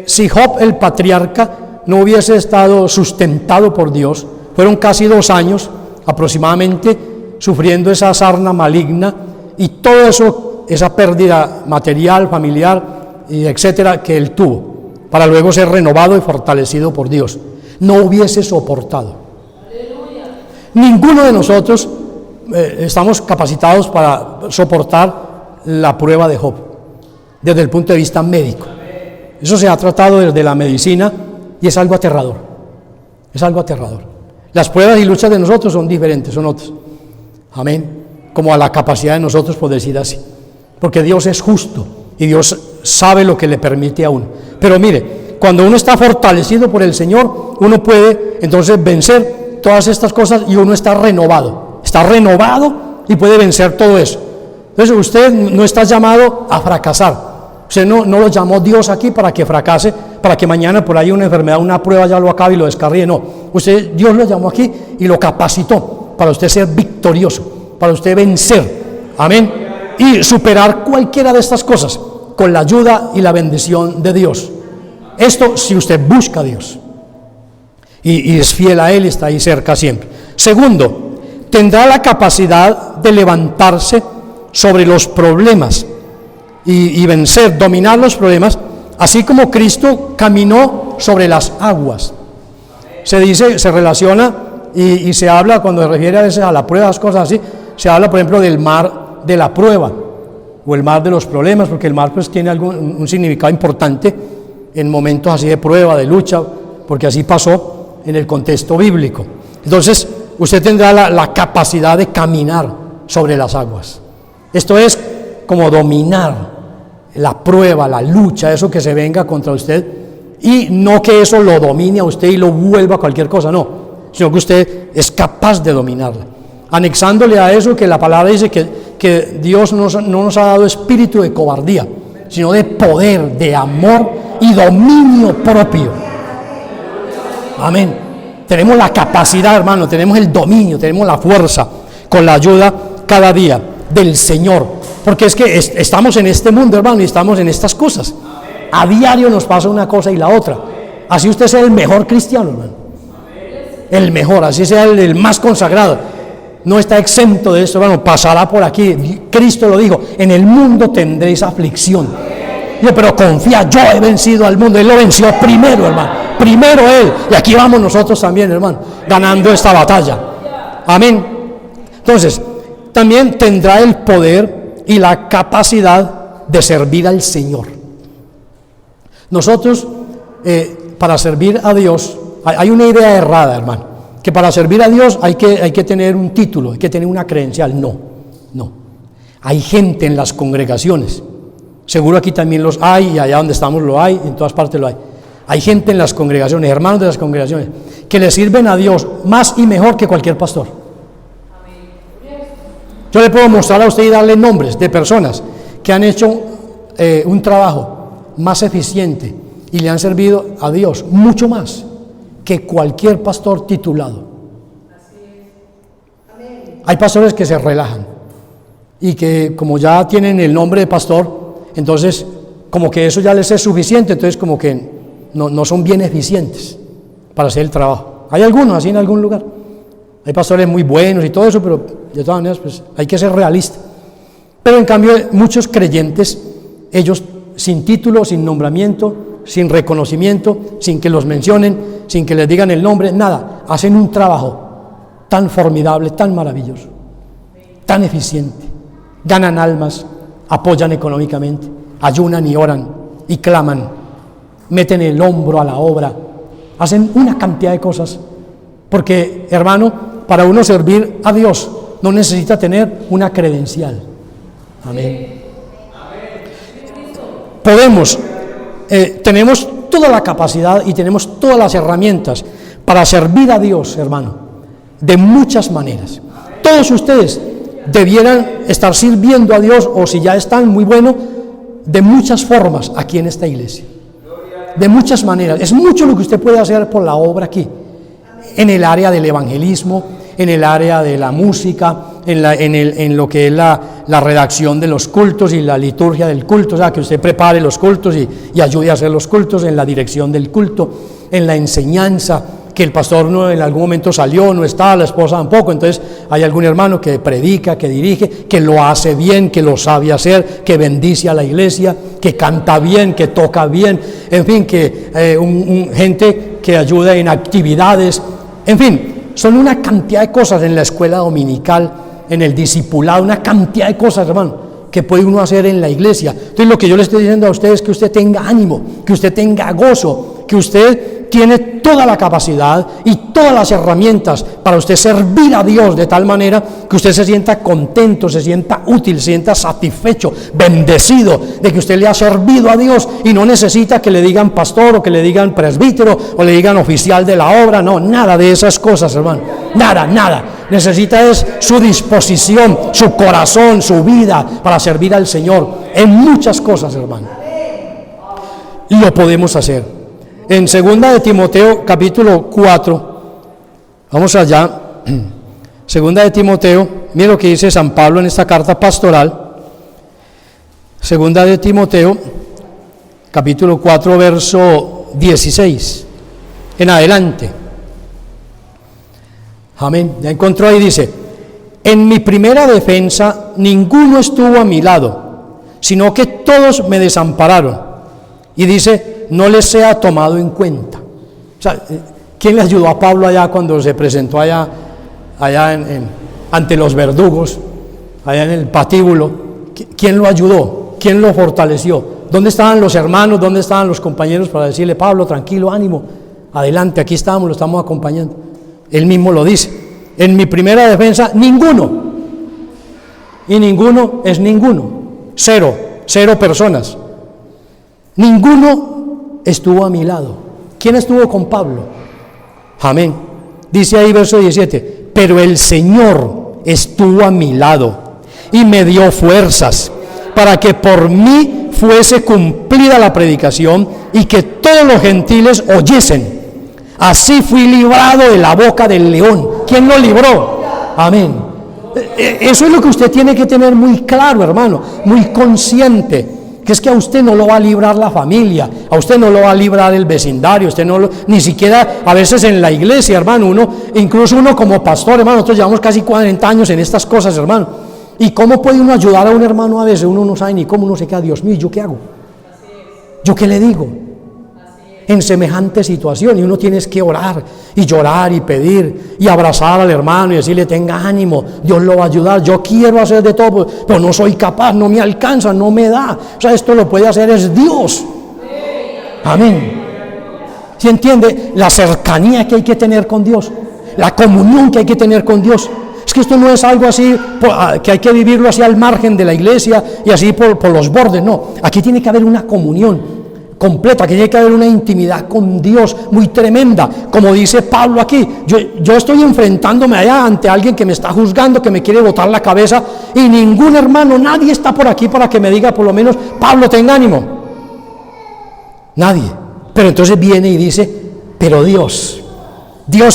Si Job, el patriarca, no hubiese estado sustentado por Dios, fueron casi 2 años aproximadamente sufriendo esa sarna maligna y todo eso, esa pérdida material, familiar, y etcétera, que él tuvo, para luego ser renovado y fortalecido por Dios. No hubiese soportado. ¡Aleluya! Ninguno de nosotros estamos capacitados para soportar la prueba de Job desde el punto de vista médico. Eso se ha tratado desde la medicina y es algo aterrador. Es algo aterrador. Las pruebas y luchas de nosotros son diferentes, son otras. Amén. Como a la capacidad de nosotros, por decir así. Porque Dios es justo y Dios sabe lo que le permite a uno. Pero mire, cuando uno está fortalecido por el Señor, uno puede entonces vencer todas estas cosas y uno está renovado. Está renovado y puede vencer todo eso. Entonces usted no está llamado a fracasar. Usted no lo llamó Dios aquí para que fracase, para que mañana por ahí una enfermedad, una prueba ya lo acabe y lo descarríe. No, Dios lo llamó aquí y lo capacitó para usted ser victorioso, para usted vencer, amén, y superar cualquiera de estas cosas con la ayuda y la bendición de Dios. Esto si usted busca a Dios y es fiel a Él, está ahí cerca siempre. Segundo, tendrá la capacidad de levantarse sobre los problemas y vencer, dominar los problemas, así como Cristo caminó sobre las aguas. Se dice, se relaciona y se habla, cuando se refiere a veces a la prueba, las cosas así, se habla por ejemplo del mar de la prueba o el mar de los problemas, porque el mar pues tiene un significado importante en momentos así de prueba, de lucha, porque así pasó en el contexto bíblico. Entonces usted tendrá la capacidad de caminar sobre las aguas. Esto es como dominar la prueba, la lucha, eso que se venga contra usted, y no que eso lo domine a usted y lo vuelva a cualquier cosa, no, sino que usted es capaz de dominarla, anexándole a eso que la palabra dice que Dios no nos ha dado espíritu de cobardía, sino de poder, de amor y dominio propio. Amén. Tenemos la capacidad, hermano, tenemos el dominio, tenemos la fuerza, con la ayuda cada día del Señor, porque es que estamos en este mundo, hermano, y estamos en estas cosas. A diario nos pasa una cosa y la otra. Así usted sea el mejor cristiano, hermano, el mejor, así sea el más consagrado, no está exento de esto, hermano, pasará por aquí. Cristo lo dijo: en el mundo tendréis aflicción. Pero confía, yo he vencido al mundo. Él lo venció primero, hermano, primero Él, y aquí vamos nosotros también, hermano, ganando esta batalla. Amén. Entonces, también tendrá el poder y la capacidad de servir al Señor. Nosotros, para servir a Dios, hay una idea errada, hermano, que para servir a Dios hay que tener un título, hay que tener una credencial. No. Hay gente en las congregaciones, seguro aquí también los hay, y allá donde estamos lo hay, en todas partes lo hay. Hay gente en las congregaciones, hermanos de las congregaciones, que le sirven a Dios más y mejor que cualquier pastor. Yo le puedo mostrar a usted y darle nombres de personas que han hecho un trabajo más eficiente y le han servido a Dios mucho más que cualquier pastor titulado. Hay pastores que se relajan y que, como ya tienen el nombre de pastor, entonces como que eso ya les es suficiente, entonces como que no son bien eficientes para hacer el trabajo. Hay algunos así en algún lugar. Hay pastores muy buenos y todo eso, pero de todas maneras pues hay que ser realista. Pero en cambio muchos creyentes, ellos sin título, sin nombramiento, sin reconocimiento, sin que los mencionen, sin que les digan el nombre, nada, hacen un trabajo tan formidable, tan maravilloso, tan eficiente, ganan almas, apoyan económicamente, ayunan y oran y claman, meten el hombro a la obra, hacen una cantidad de cosas, porque, hermano, para uno servir a Dios no necesita tener una credencial. Amén. Podemos, tenemos toda la capacidad y tenemos todas las herramientas para servir a Dios, hermano, de muchas maneras. Todos ustedes debieran estar sirviendo a Dios, o si ya están, muy bueno, de muchas formas aquí en esta iglesia, de muchas maneras. Es mucho lo que usted puede hacer por la obra aquí, en el área del evangelismo, en el área de la música, en lo que es la redacción de los cultos y la liturgia del culto, o sea, que usted prepare los cultos y ayude a hacer los cultos, en la dirección del culto, en la enseñanza, que el pastor no en algún momento salió, no está, la esposa tampoco, entonces hay algún hermano que predica, que dirige, que lo hace bien, que lo sabe hacer, que bendice a la iglesia, que canta bien, que toca bien, en fin, que gente que ayuda en actividades, en fin, son una cantidad de cosas en la escuela dominical, en el discipulado, una cantidad de cosas, hermano, que puede uno hacer en la iglesia. Entonces lo que yo le estoy diciendo a ustedes es que usted tenga ánimo, que usted tenga gozo, que usted tiene toda la capacidad y todas las herramientas para usted servir a Dios de tal manera que usted se sienta contento, se sienta útil, se sienta satisfecho, bendecido de que usted le ha servido a Dios y no necesita que le digan pastor o que le digan presbítero o le digan oficial de la obra. No, nada de esas cosas, hermano, nada. Necesita es su disposición, su corazón, su vida para servir al Señor en muchas cosas, hermano. Y lo podemos hacer. En 2 de Timoteo capítulo 4, vamos allá, 2 de Timoteo, mira lo que dice San Pablo en esta carta pastoral. 2 de Timoteo capítulo 4, verso 16 en adelante. Amén. Ya encontró ahí, dice: en mi primera defensa ninguno estuvo a mi lado, sino que todos me desampararon. Y dice: no les sea tomado en cuenta. O sea, ¿quién le ayudó a Pablo allá cuando se presentó allá ante los verdugos, allá en el patíbulo? ¿Quién lo ayudó? ¿Quién lo fortaleció? ¿Dónde estaban los hermanos? ¿Dónde estaban los compañeros para decirle: Pablo, tranquilo, ánimo, adelante, aquí estamos, lo estamos acompañando? Él mismo lo dice: en mi primera defensa, ninguno. Y ninguno es ninguno. Cero personas. Ninguno estuvo a mi lado. ¿Quién estuvo con Pablo? Amén. Dice ahí verso 17: pero el Señor estuvo a mi lado y me dio fuerzas para que por mí fuese cumplida la predicación y que todos los gentiles oyesen. Así fui librado de la boca del león. ¿Quién lo libró? Amén. Eso es lo que usted tiene que tener muy claro, hermano, muy consciente. Que es que a usted no lo va a librar la familia, a usted no lo va a librar el vecindario, usted no lo, ni siquiera a veces en la iglesia, hermano, incluso uno como pastor, hermano, nosotros llevamos casi 40 años en estas cosas, hermano. ¿Y cómo puede uno ayudar a un hermano a veces? Uno no sabe ni cómo, uno se queda, Dios mío, ¿yo qué hago? ¿Yo qué le digo? En semejante situación, y uno tiene que orar y llorar y pedir y abrazar al hermano y decirle: tenga ánimo, Dios lo va a ayudar, yo quiero hacer de todo, pero no soy capaz, no me alcanza, no me da. O sea, esto lo puede hacer es Dios. Amén. ¿Sí entiende? La cercanía que hay que tener con Dios, la comunión que hay que tener con Dios. Es que esto no es algo así que hay que vivirlo así al margen de la iglesia y así por los bordes, no. Aquí tiene que haber una comunión completa, que tiene que haber una intimidad con Dios muy tremenda, como dice Pablo aquí. Yo estoy enfrentándome allá ante alguien que me está juzgando, que me quiere botar la cabeza, y ningún hermano, nadie está por aquí para que me diga por lo menos: Pablo, tenga ánimo. Nadie. Pero entonces viene y dice: pero Dios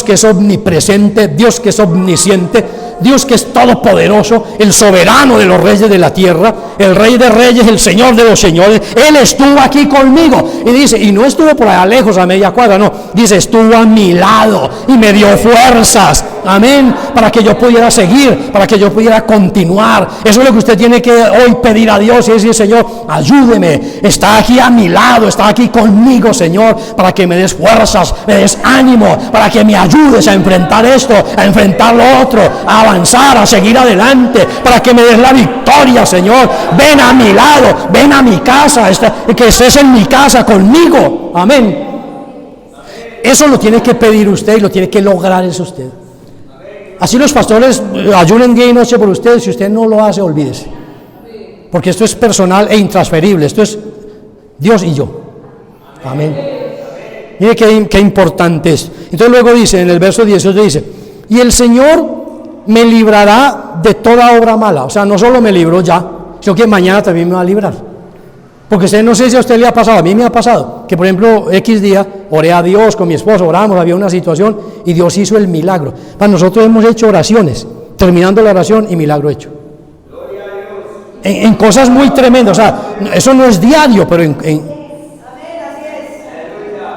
que es omnipresente, Dios que es omnisciente, Dios que es todopoderoso, el soberano de los reyes de la tierra, el rey de reyes, el señor de los señores, Él estuvo aquí conmigo. Y dice, y no estuvo por allá lejos a media cuadra, no, dice, estuvo a mi lado y me dio fuerzas, amén, para que yo pudiera seguir, para que yo pudiera continuar. Eso es lo que usted tiene que hoy pedir a Dios y decir: Señor, ayúdeme, está aquí a mi lado, está aquí conmigo, Señor, para que me des fuerzas, me des ánimo, para que me ayudes a enfrentar esto, a enfrentar lo otro, a avanzar, a seguir adelante, para que me des la victoria, Señor. Ven a mi lado, ven a mi casa, que estés en mi casa conmigo, amén. Eso lo tiene que pedir usted y lo tiene que lograr eso usted. Así los pastores ayunen día y noche por usted. Si usted no lo hace, olvídese, porque esto es personal e intransferible. Esto es Dios y yo, amén. Mire qué importante es. Entonces luego dice, en el verso 18 dice: y el Señor me librará de toda obra mala. O sea, no solo me libró ya, sino que mañana también me va a librar. Porque usted, no sé si a usted le ha pasado, a mí me ha pasado, que por ejemplo, X día, oré a Dios con mi esposo, oramos, había una situación y Dios hizo el milagro. Para nosotros hemos hecho oraciones, terminando la oración y milagro hecho. En cosas muy tremendas, o sea, eso no es diario,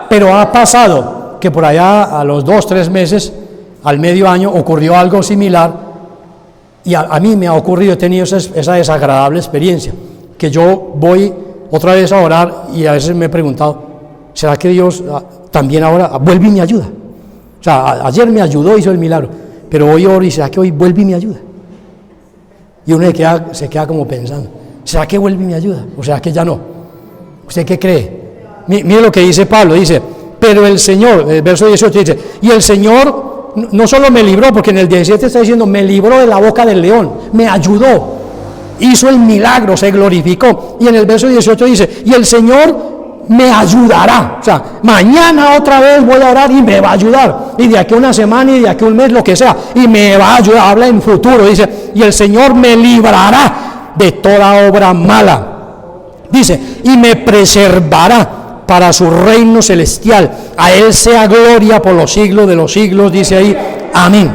pero ha pasado que por allá a los 2-3 meses, al medio año, ocurrió algo similar, y a mí me ha ocurrido, he tenido esa desagradable experiencia, que yo voy otra vez a orar y a veces me he preguntado: ¿será que Dios también ahora vuelve y me ayuda? O sea, ayer me ayudó, hizo el milagro, pero hoy oro y ¿será que hoy vuelve y me ayuda? Y uno se queda como pensando: ¿será que vuelve y me ayuda? ¿O será que ya no? ¿Usted qué cree? Mire lo que dice Pablo, dice: pero el Señor, el verso 18 dice, y el Señor no solo me libró, porque en el 17 está diciendo: me libró de la boca del león, me ayudó, hizo el milagro, se glorificó. Y en el verso 18 dice: y el Señor me ayudará. O sea, mañana otra vez voy a orar y me va a ayudar, y de aquí a una semana y de aquí a un mes, lo que sea, y me va a ayudar. Habla en futuro, dice: y el Señor me librará de toda obra mala, dice, y me preservará para su reino celestial. A Él sea gloria por los siglos de los siglos, dice ahí, amén.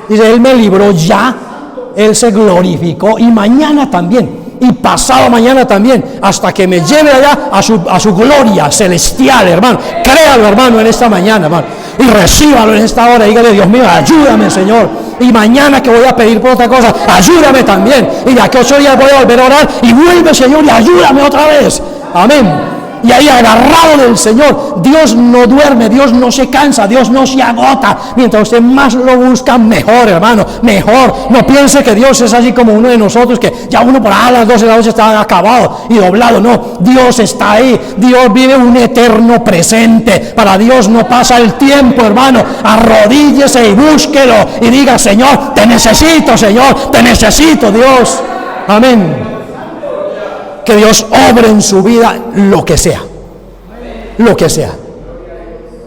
Dice, Él me libró ya, Él se glorificó, y mañana también, y pasado mañana también, hasta que me lleve allá a su gloria celestial, hermano. Créalo, hermano, en esta mañana, hermano, y recíbalo en esta hora. Dígale: Dios mío, ayúdame, Señor, y mañana que voy a pedir por otra cosa, ayúdame también, y de aquí a 8 días voy a volver a orar, y vuelve, Señor, y ayúdame otra vez, amén. Y ahí agarrado del Señor, Dios no duerme, Dios no se cansa, Dios no se agota. Mientras usted más lo busca, mejor, hermano, mejor. No piense que Dios es así como uno de nosotros, que ya uno por ahí a las 12 de la noche está acabado y doblado. No, Dios está ahí, Dios vive un eterno presente. Para Dios no pasa el tiempo, hermano. Arrodíllese y búsquelo y diga: Señor, te necesito, Señor, te necesito, Dios. Amén. Que Dios obre en su vida lo que sea, lo que sea.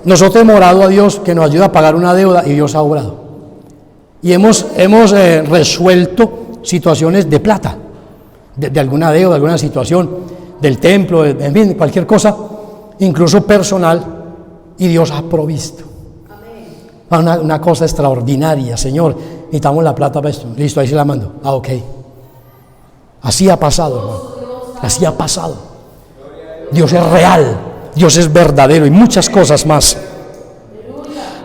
Nosotros hemos orado a Dios que nos ayude a pagar una deuda y Dios ha obrado. Y hemos resuelto situaciones de plata, de alguna deuda, de alguna situación, del templo, en fin, cualquier cosa, incluso personal, y Dios ha provisto. Una cosa extraordinaria, Señor. necesitamos la plata para esto. Listo, ahí se la mando. Ah, ok. Así ha pasado, hermano. Así ha pasado. Dios es real, Dios es verdadero y muchas cosas más.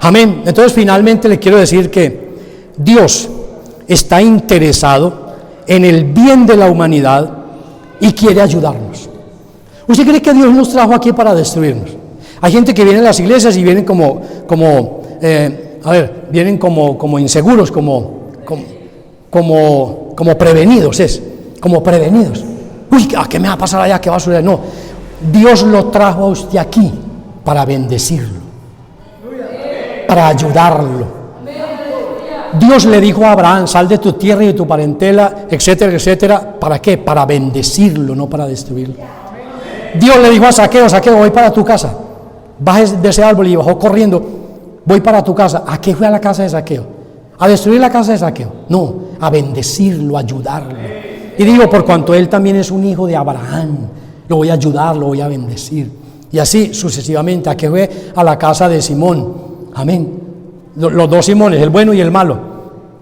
Amén. Entonces finalmente le quiero decir que Dios está interesado en el bien de la humanidad y quiere ayudarnos. ¿Usted cree que Dios nos trajo aquí para destruirnos? Hay gente que viene a las iglesias y vienen vienen como inseguros, como prevenidos, como prevenidos. Uy, ¿qué me va a pasar allá? ¿Qué va a suceder? No, Dios lo trajo a usted aquí para bendecirlo, para ayudarlo. Dios le dijo a Abraham: sal de tu tierra y de tu parentela, etcétera, etcétera. ¿Para qué? Para bendecirlo, no para destruirlo. Dios le dijo a Zaqueo: Zaqueo, voy para tu casa. Bajes de ese árbol, y bajó corriendo. Voy para tu casa. ¿A qué fue a la casa de Zaqueo? ¿A destruir la casa de Zaqueo? No, a bendecirlo, a ayudarlo. Y digo, por cuanto él también es un hijo de Abraham, lo voy a ayudar, lo voy a bendecir. Y así sucesivamente. ¿A qué fue? A la casa de Simón. Amén. Los dos Simones, el bueno y el malo.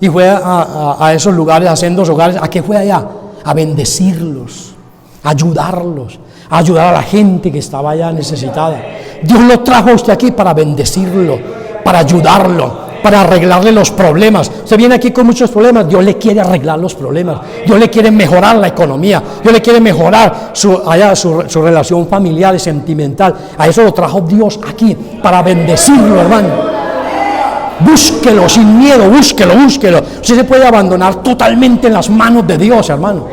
Y fue a esos lugares, a sendos hogares. ¿A qué fue allá? A bendecirlos, a ayudarlos, a ayudar a la gente que estaba allá necesitada. Dios lo trajo a usted aquí para bendecirlo, para ayudarlo, para arreglarle los problemas. Usted viene aquí con muchos problemas, Dios le quiere arreglar los problemas. Dios le quiere mejorar la economía, Dios le quiere mejorar su relación familiar y sentimental. A eso lo trajo Dios aquí, para bendecirlo, hermano. Búsquelo sin miedo, búsquelo. Usted se puede abandonar totalmente en las manos de Dios, hermano.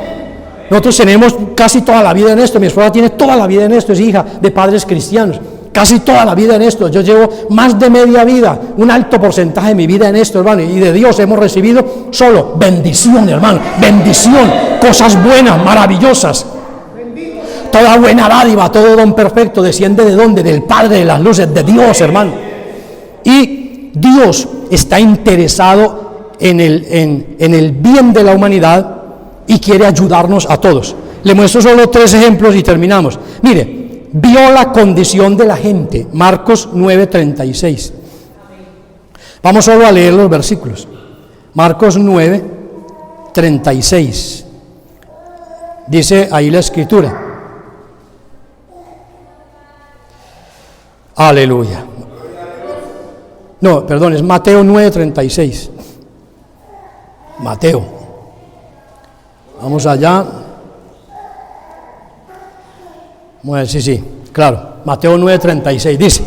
Nosotros tenemos casi toda la vida en esto. Mi esposa tiene toda la vida en esto, es hija de padres cristianos. Casi toda la vida en esto. Yo llevo más de media vida, un alto porcentaje de mi vida en esto, hermano. Y de Dios hemos recibido solo bendición, hermano. Bendición, cosas buenas, maravillosas. Toda buena dádiva, todo don perfecto desciende ¿de dónde? Del Padre de las luces, de Dios, hermano. Y Dios está interesado en el bien de la humanidad y quiere ayudarnos a todos. Le muestro solo 3 ejemplos y terminamos. Mire, vio la condición de la gente, Marcos 9:36. Vamos solo a leer los versículos. Marcos 9:36. Dice ahí la escritura. Aleluya. No, perdón, es Mateo 9:36. Mateo. Vamos allá. Bueno, sí, claro. Mateo 9:36 dice: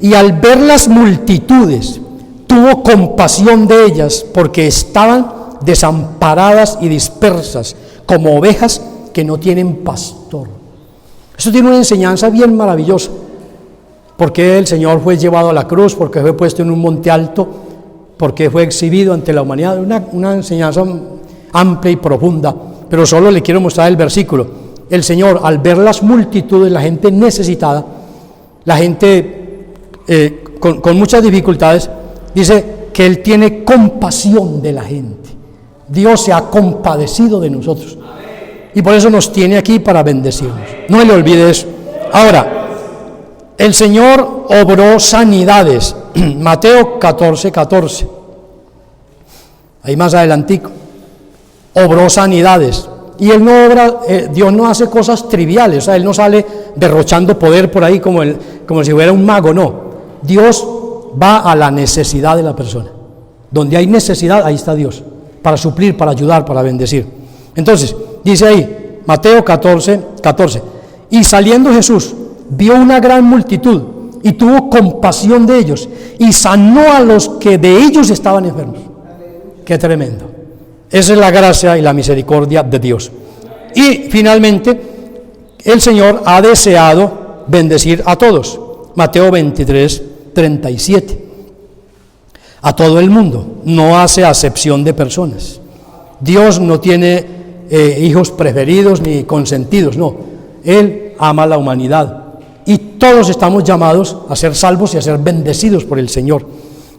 y al ver las multitudes, tuvo compasión de ellas, porque estaban desamparadas y dispersas, como ovejas que no tienen pastor. Eso tiene una enseñanza bien maravillosa. Porque el Señor fue llevado a la cruz, porque fue puesto en un monte alto, porque fue exhibido ante la humanidad. Una enseñanza amplia y profunda, pero solo le quiero mostrar el versículo. El Señor, al ver las multitudes, la gente necesitada, la gente con muchas dificultades, dice que Él tiene compasión de la gente. Dios se ha compadecido de nosotros y por eso nos tiene aquí para bendecirnos. No le olvide eso. Ahora, el Señor obró sanidades. Mateo 14:14. Ahí más adelantico. Obró sanidades. Y Él no obra, Dios no hace cosas triviales. O sea, Él no sale derrochando poder por ahí como si fuera un mago, no. Dios va a la necesidad de la persona. Donde hay necesidad, ahí está Dios. Para suplir, para ayudar, para bendecir. Entonces, dice ahí, Mateo 14:14. Y saliendo Jesús, vio una gran multitud y tuvo compasión de ellos y sanó a los que de ellos estaban enfermos. Qué tremendo. Esa es la gracia y la misericordia de Dios. Y finalmente, el Señor ha deseado bendecir a todos. Mateo 23:37. A todo el mundo, no hace acepción de personas. Dios no tiene hijos preferidos ni consentidos, no. Él ama a la humanidad. Y todos estamos llamados a ser salvos y a ser bendecidos por el Señor.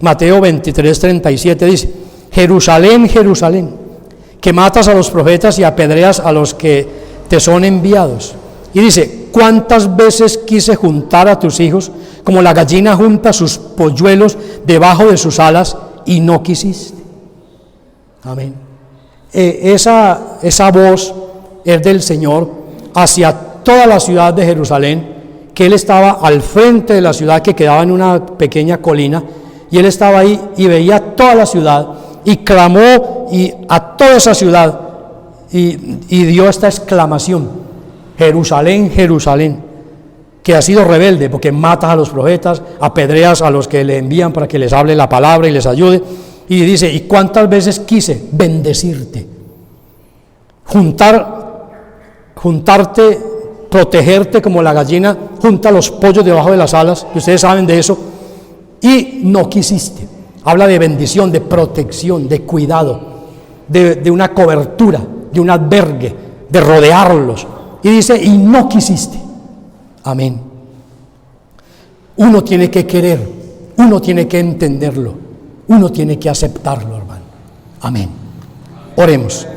Mateo 23:37 dice: Jerusalén, Jerusalén, que matas a los profetas y apedreas a los que te son enviados. Y dice: ¿cuántas veces quise juntar a tus hijos como la gallina junta sus polluelos debajo de sus alas y no quisiste? Amén. Esa voz es del Señor hacia toda la ciudad de Jerusalén, que Él estaba al frente de la ciudad, que quedaba en una pequeña colina, y Él estaba ahí y veía toda la ciudad y clamó a toda esa ciudad y dio esta exclamación: Jerusalén, Jerusalén, que has sido rebelde porque matas a los profetas, apedreas a los que le envían para que les hable la palabra y les ayude. Y dice: ¿y cuántas veces quise bendecirte, juntarte, protegerte como la gallina junta los pollos debajo de las alas, que ustedes saben de eso, y no quisiste? Habla de bendición, de protección, de cuidado, de una cobertura, de un albergue, de rodearlos. Y dice: y no quisiste. Amén. Uno tiene que querer, uno tiene que entenderlo, uno tiene que aceptarlo, hermano. Amén. Oremos.